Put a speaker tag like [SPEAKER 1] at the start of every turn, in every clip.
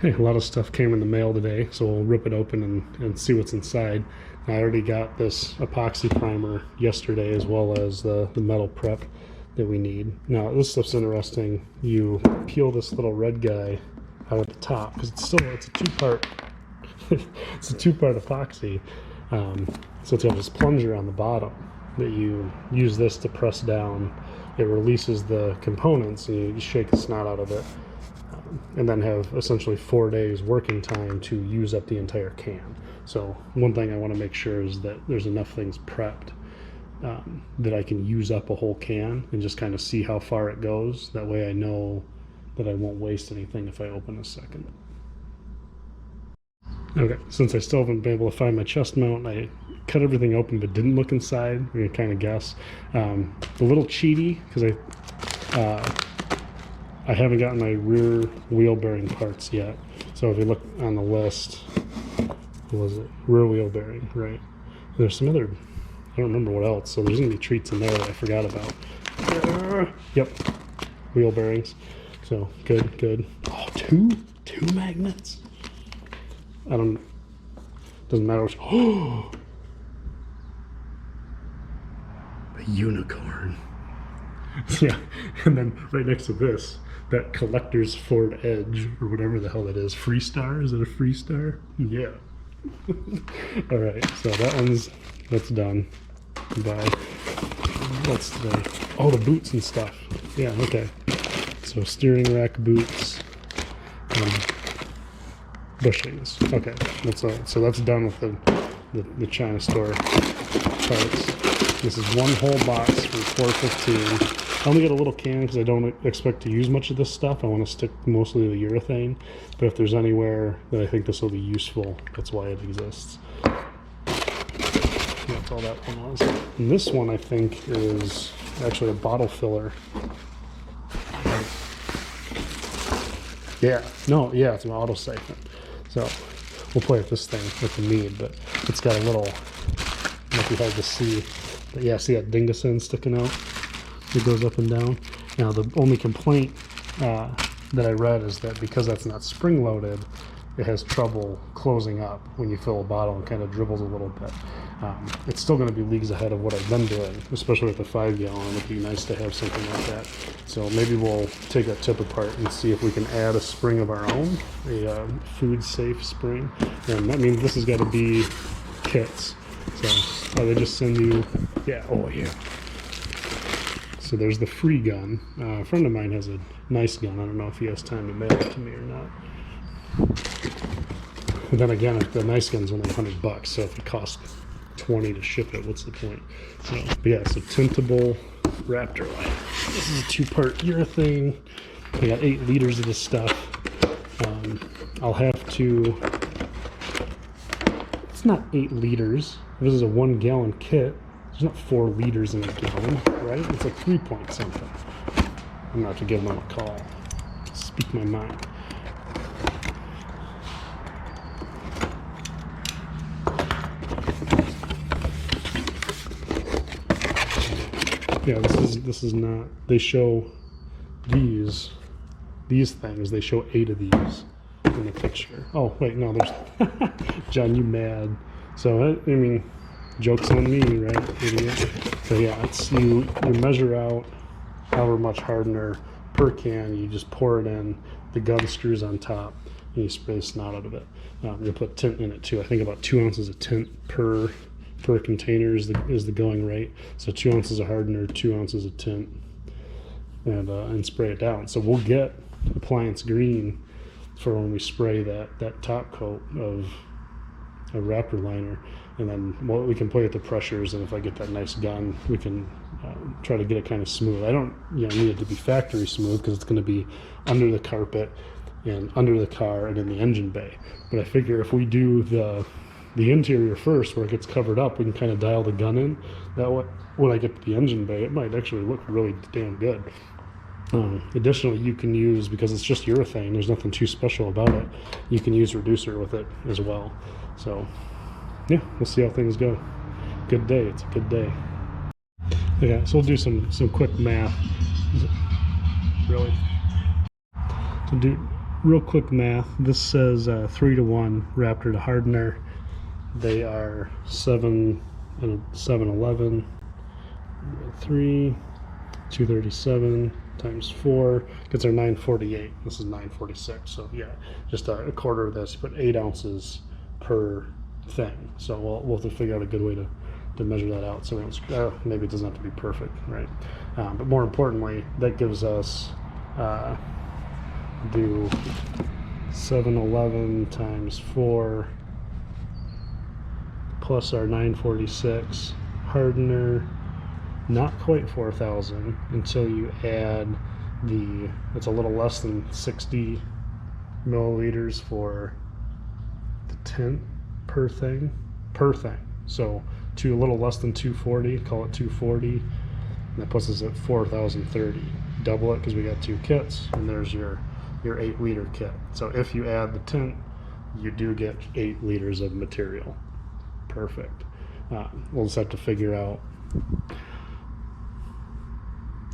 [SPEAKER 1] Hey, a lot of stuff came in the mail today, so we'll rip it open and see what's inside. I already got this epoxy primer yesterday, as well as the metal prep that we need. Now, this stuff's interesting. You peel this little red guy out at the top, because it's a two-part it's a two-part epoxy. So it's got this plunger on the bottom that you use this to press down. It releases the components, and you shake the snot out of it. And then have essentially 4 days working time to use up the entire can. So one thing I want to make sure is that there's enough things prepped that I can use up a whole can and just kind of see how far it goes. That way I know that I won't waste anything if I open a second. Okay, since I still haven't been able to find my chest mount, I cut everything open but didn't look inside. You can kind of guess. A little cheaty because I haven't gotten my rear wheel bearing parts yet. So if you look on the list, what was it? Rear wheel bearing, right? There's some other, I don't remember what else. So there's gonna be treats in there that I forgot about. Yep, wheel bearings. So good. Oh, two magnets. Doesn't matter which. Oh, a unicorn. Yeah, and then right next to this, that collector's Ford Edge, or whatever the hell that is. Freestar? Is it a Freestar? Yeah. All right, so that's done. Bye. What's today? Oh, the boots and stuff. Yeah, okay. So steering rack boots, bushings. Okay, that's all. So that's done with the China store parts. This is one whole box for $4.15. I only get a little can because I don't expect to use much of this stuff. I want to stick mostly to the urethane, but if there's anywhere that I think this will be useful, that's why it exists. That's all that one was. And this one I think is actually a bottle filler. Yeah, no, yeah, it's an auto siphon. So we'll play with this thing with the mead, but it's got a little, might be hard to see, but yeah, see that dingason sticking out? It goes up and down. Now the only complaint that I read is that because that's not spring loaded, it has trouble closing up when you fill a bottle and kind of dribbles a little bit. It's still going to be leagues ahead of what I've been doing, especially with the 5 gallon. It'd be nice to have something like that. So maybe we'll take that tip apart and see if we can add a spring of our own, a food safe spring. And I mean, this has got to be kits. So they just send you, yeah, oh yeah. So there's the free gun. A friend of mine has a nice gun. I don't know if he has time to mail it to me or not. And then again, the nice gun's only $100, so if it costs $20 to ship it, what's the point? So, but yeah, so tintable Raptor lighter. This is a 2-part urethane. I got 8 liters of this stuff. I'll have to. It's not 8 liters. This is a 1 gallon kit. There's not 4 liters in a gallon, right? It's like 3 point something. I'm gonna have to give them a call. Speak my mind. Yeah, this is not. They show these things. They show 8 of these in the picture. Oh wait, no, there's John. You mad? So I mean. Joke's on me, right, idiot? So yeah, it's you measure out however much hardener per can. You just pour it in. The gun screws on top, and you spray the snot out of it. You put tint in it too. I think about 2 ounces of tint per container is the going rate. So 2 ounces of hardener, 2 ounces of tint, and spray it down. So we'll get appliance green for when we spray that top coat of a Raptor liner. And then we can play with the pressures, and if I get that nice gun, we can try to get it kind of smooth. I don't need it to be factory smooth because it's going to be under the carpet and under the car and in the engine bay. But I figure if we do the interior first, where it gets covered up, we can kind of dial the gun in. That way, when I get to the engine bay, it might actually look really damn good. Additionally, you can use, because it's just urethane, there's nothing too special about it, you can use reducer with it as well. So yeah, we'll see how things go. Good day. It's a good day. Okay, so we'll do some quick math. Really? To real quick math. This says 3-to-1 Raptor to hardener. They are 7 and 711. 3, 237 times 4 gets our 948. This is 946. So yeah, just a quarter of this, but 8 ounces per thing. So we'll have to figure out a good way to measure that out. So maybe it doesn't have to be perfect, right? But more importantly, that gives us do 711 times 4 plus our 946 hardener. Not quite 4,000 until you add it's a little less than 60 milliliters for the tint per thing. So a little less than 240, call it 240, and that puts us at 4,030. Double it because we got 2 kits, and there's your 8-liter kit. So if you add the tint, you do get 8 liters of material. Perfect. We'll just have to figure out.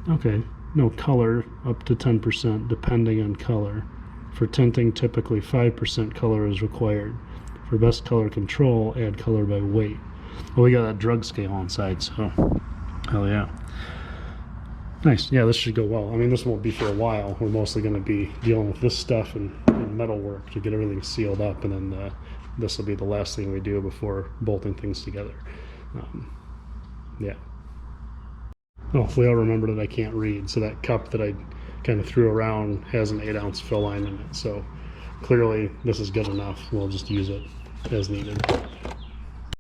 [SPEAKER 1] Okay, no, color up to 10% depending on color. For tinting, typically 5% color is required. For best color control, add color by weight. Well, we got that drug scale inside, so hell yeah. Nice. Yeah, this should go well. I mean, this won't be for a while. We're mostly going to be dealing with this stuff and metal work to get everything sealed up, and then this will be the last thing we do before bolting things together. Yeah. Oh, we all remember that I can't read, so that cup that I kind of threw around has an 8-ounce fill line in it. So clearly this is good enough. We'll just use it as needed.